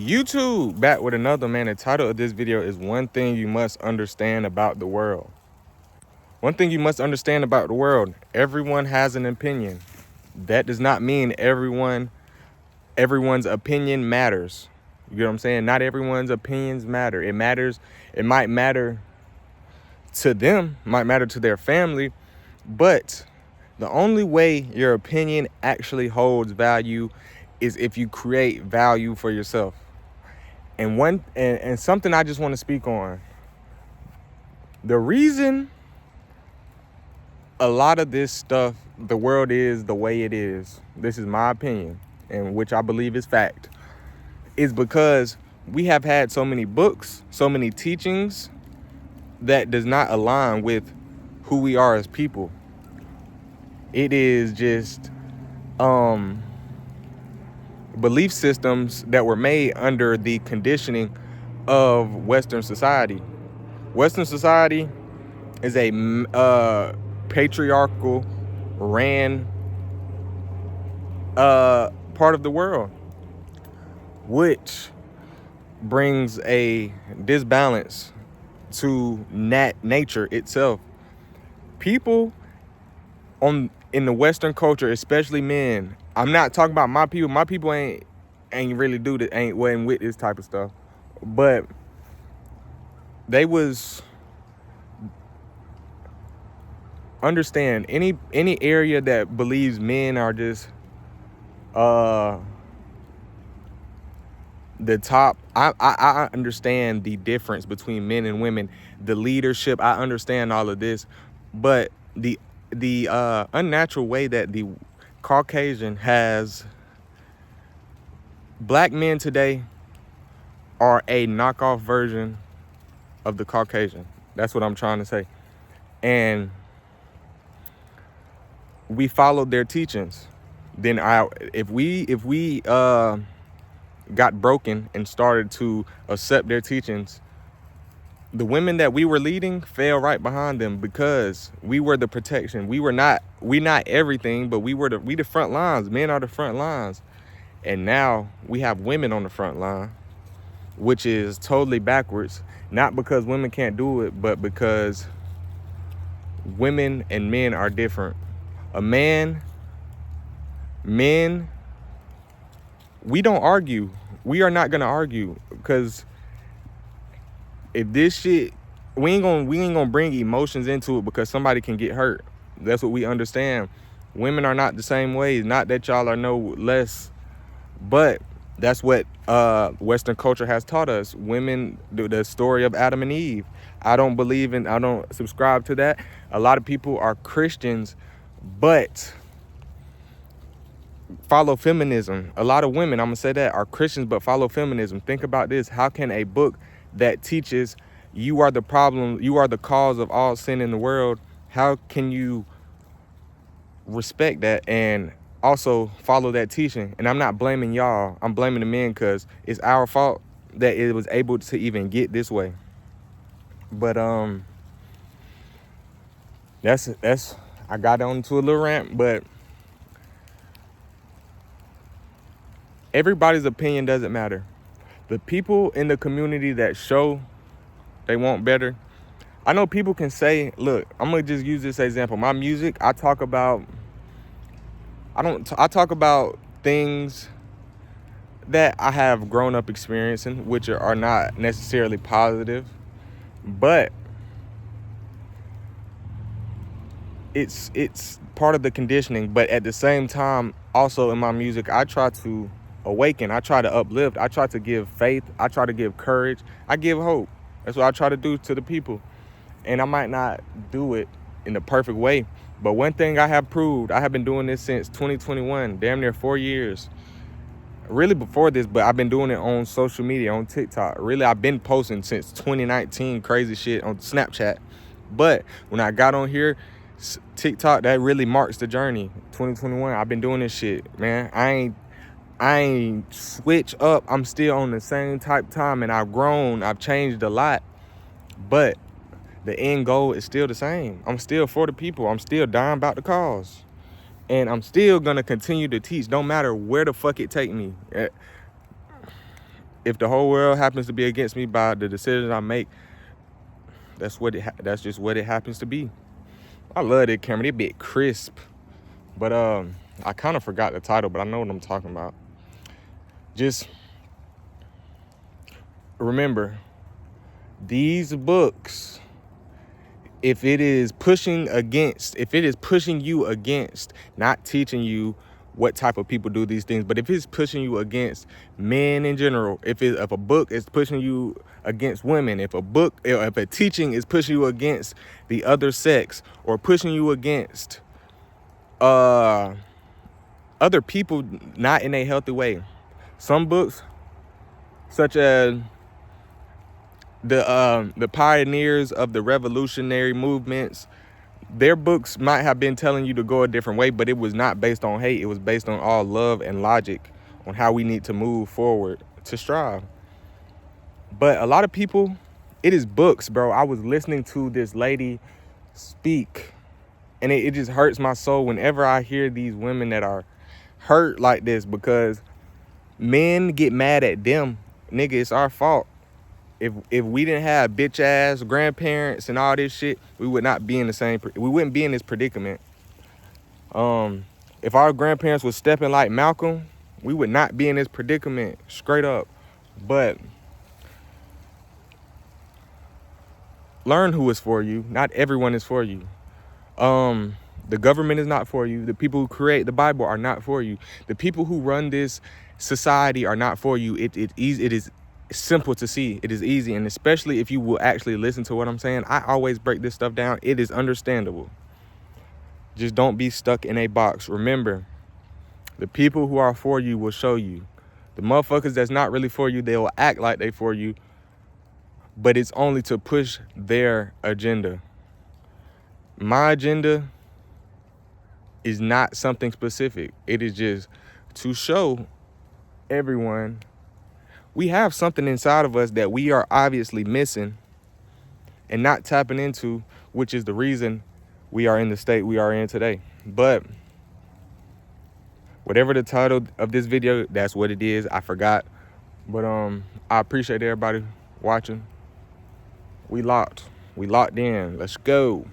YouTube back with another, man. The title of this video is One Thing You Must Understand About the World. One thing you must understand about the world: everyone has an opinion. That does not mean everyone's opinion matters. You get what I'm saying? Not everyone's opinions matter. It matters. It might matter to them, might matter to their family, but the only way your opinion actually holds value is if you create value for yourself. And something I just want to speak on. The reason a lot of this stuff, the world is the way it is, this is my opinion, and which I believe is fact, is because we have had so many books, so many teachings that does not align with who we are as people. It is just belief systems that were made under the conditioning of Western society. Western society is a patriarchal ran part of the world, which brings a disbalance to nature itself. People in the Western culture, especially men, I'm not talking about my people. My people ain't really do that, wasn't with this type of stuff. But they was understand any area that believes men are just the top. I understand the difference between men and women, the leadership. I understand all of this, but the unnatural way that the Caucasian has black men today are a knockoff version of the Caucasian. That's what I'm trying to say. And we followed their teachings. Then if we got broken and started to accept their teachings, the women that we were leading fell right behind them because we were the protection. We not everything, but we the front lines. Men are the front lines. And now we have women on the front line, which is totally backwards. Not because women can't do it, but because women and men are different. Men, we don't argue. We are not gonna argue because if this shit, we ain't gonna bring emotions into it because somebody can get hurt. That's what we understand. Women are not the same way. Not that y'all are no less, but that's what Western culture has taught us. Women, the story of Adam and Eve. I don't subscribe to that. A lot of people are Christians, but follow feminism. A lot of women, I'm gonna say that, are Christians but follow feminism. Think about this. How can a book that teaches you are the problem, you are the cause of all sin in the world, how can you respect that and also follow that teaching? And I'm not blaming y'all, I'm blaming the men because it's our fault that it was able to even get this way. But that's I got onto a little rant, but everybody's opinion doesn't matter. The people in the community that show they want better, I know people can say, look, I'm gonna just use this example. My music, I talk about things that I have grown up experiencing, which are not necessarily positive, but it's part of the conditioning. But at the same time, also in my music, I try to awaken, I try to uplift, I try to give faith, I try to give courage, I give hope. That's what I try to do to the people. And I might not do it in the perfect way, but one thing I have proved, I have been doing this since 2021, damn near 4 years. Really before this, but I've been doing it on social media, on TikTok. Really, I've been posting since 2019, crazy shit on Snapchat. But when I got on here, TikTok, that really marks the journey. 2021, I've been doing this shit, man. I ain't switch up. I'm still on the same type time, and I've grown. I've changed a lot, but the end goal is still the same. I'm still for the people. I'm still dying about the cause, and I'm still gonna continue to teach. Don't matter where the fuck it take me. if the whole world happens to be against me by the decisions I make, that's just what it happens to be. I love that camera. They bit crisp. But I kind of forgot the title, but I know what I'm talking about. Just remember, these books, if it is pushing you against, not teaching you what type of people do these things, but if it's pushing you against men in general, if a book is pushing you against women, if a teaching is pushing you against the other sex, or pushing you against other people not in a healthy way. Some books, such as the pioneers of the revolutionary movements, their books might have been telling you to go a different way, but it was not based on hate. It was based on all love and logic on how we need to move forward to strive. But a lot of people, it is books, bro. I was listening to this lady speak, and it just hurts my soul whenever I hear these women that are hurt like this, because men get mad at them. Nigga, it's our fault. If we didn't have bitch ass grandparents and all this shit, we would not be in we wouldn't be in this predicament. If our grandparents was stepping like Malcolm, we would not be in this predicament, straight up. But learn who is for you. Not everyone is for you. The government is not for you. The people who create the Bible are not for you. The people who run this society are not for you. It is simple to see. It is easy, and especially if you will actually listen to what I'm saying. I always break this stuff down. It is understandable. Just don't be stuck in a box. Remember, the people who are for you will show you. The motherfuckers that's not really for you, they will act like they for you, but it's only to push their agenda. My agenda is not something specific. It is just to show everyone we have something inside of us that we are obviously missing and not tapping into, which is the reason we are in the state we are in today. But whatever the title of this video, that's what it is. I forgot. But I appreciate everybody watching. We locked in. Let's go.